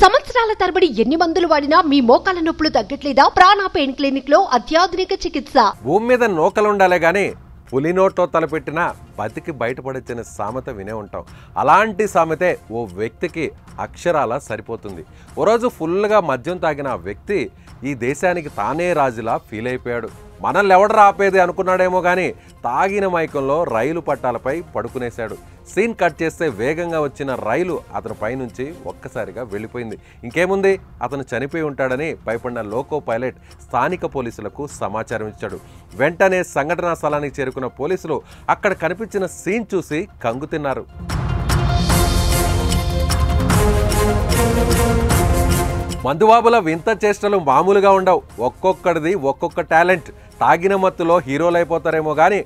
సంవత్సరాల తరబడి ఎన్ని మందులు వాడినా మీ మోకాల నొప్పులు తగ్గట్లేదా? ప్రాణ పెయిన్ క్లినిక్ లో అత్యాధునిక చికిత్స. భూమి మీద నోకలుండాలే గానీ పులి నోట్లో తలపెట్టినా బతికి బయటపడొచ్చిన సామెత వినే ఉంటాం. అలాంటి సామెతే ఓ వ్యక్తికి అక్షరాల సరిపోతుంది. ఓ రోజు ఫుల్గా మద్యం తాగిన ఆ వ్యక్తి ఈ దేశానికి తానే రాజులా ఫీల్ అయిపోయాడు. మనల్ని ఎవడరా ఆపేది అనుకున్నాడేమో కానీ తాగిన మైకంలో రైలు పట్టాలపై పడుకునేశాడు. సీన్ కట్ చేస్తే వేగంగా వచ్చిన రైలు అతని పైనుంచి ఒక్కసారిగా వెళ్ళిపోయింది. ఇంకేముంది, అతను చనిపోయి ఉంటాడని భయపడిన లోకో పైలట్ స్థానిక పోలీసులకు సమాచారం ఇచ్చాడు. వెంటనే సంఘటనా స్థలానికి చేరుకున్న పోలీసులు అక్కడ కనిపించిన సీన్ చూసి కంగుతిన్నారు. మందుబాబుల వింత చేష్టలు మామూలుగా ఉండవు. ఒక్కొక్కడిది ఒక్కొక్క టాలెంట్. తాగిన మత్తులో హీరోలైపోతారేమో కానీ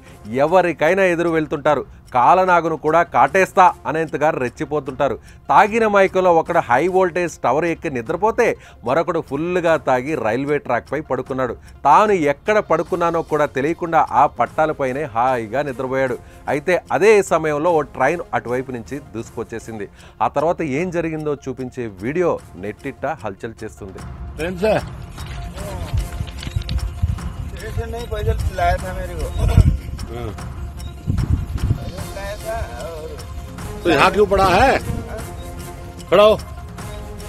ఎవరికైనా ఎదురు వెళ్తుంటారు. కాలనాగును కూడా కాటేస్తా అనేంతగా రెచ్చిపోతుంటారు. తాగిన మైకంలో ఒకడు హై వోల్టేజ్ టవర్ ఎక్కి నిద్రపోతే మరొకడు ఫుల్గా తాగి రైల్వే ట్రాక్పై పడుకున్నాడు. తాను ఎక్కడ పడుకున్నానో కూడా తెలియకుండా ఆ పట్టాలపైనే హాయిగా నిద్రపోయాడు. అయితే అదే సమయంలో ఓ ట్రైన్ అటువైపు నుంచి దూసుకొచ్చేసింది. ఆ తర్వాత ఏం జరిగిందో చూపించే వీడియో నెట్టిట్ట హల్చల్ చేస్తుంది. नहीं पैदल लाया था मेरे को। तो यहाँ क्यों पड़ा है? खड़ा हो,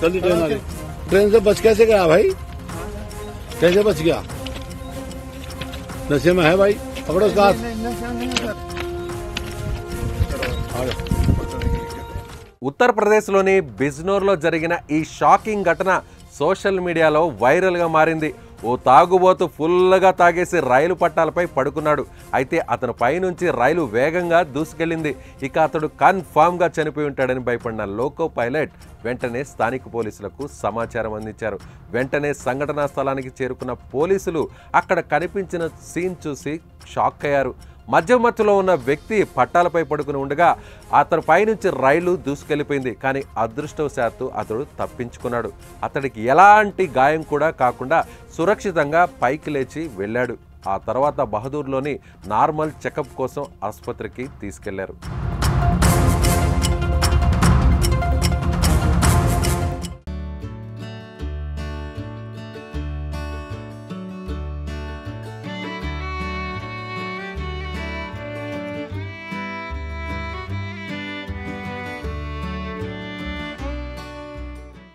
जल्दी ट्रेन आ गई। ट्रेन से बच कैसे गया भाई? कैसे बच गया? नशे में है भाई, पकड़ो उसका हाथ। ఉత్తరప్రదేశ్లోని బిజ్నోర్లో జరిగిన ఈ షాకింగ్ ఘటన సోషల్ మీడియాలో వైరల్గా మారింది. ఓ తాగుబోతు ఫుల్గా తాగేసి రైలు పట్టాలపై పడుకున్నాడు. అయితే అతని పైనుంచి రైలు వేగంగా దూసుకెళ్ళింది. ఇక అతడు కన్ఫామ్గా చనిపోయి ఉంటాడని భయపడిన లోకో పైలట్ వెంటనే స్థానిక పోలీసులకు సమాచారం అందించారు. వెంటనే సంఘటనా స్థలానికి చేరుకున్న పోలీసులు అక్కడ కనిపించిన సీన్ చూసి షాక్ అయ్యారు. మధ్యమత్తులో ఉన్న వ్యక్తి పట్టాలపై పడుకుని ఉండగా అతని పైనుంచి రైలు దూసుకెళ్ళిపోయింది. కానీ అదృష్టవశాత్తు అతడు తప్పించుకున్నాడు. అతడికి ఎలాంటి గాయం కూడా కాకుండా సురక్షితంగా పైకి లేచి వెళ్ళాడు. ఆ తర్వాత బహదూర్లోని నార్మల్ చెకప్ కోసం ఆసుపత్రికి తీసుకెళ్లారు.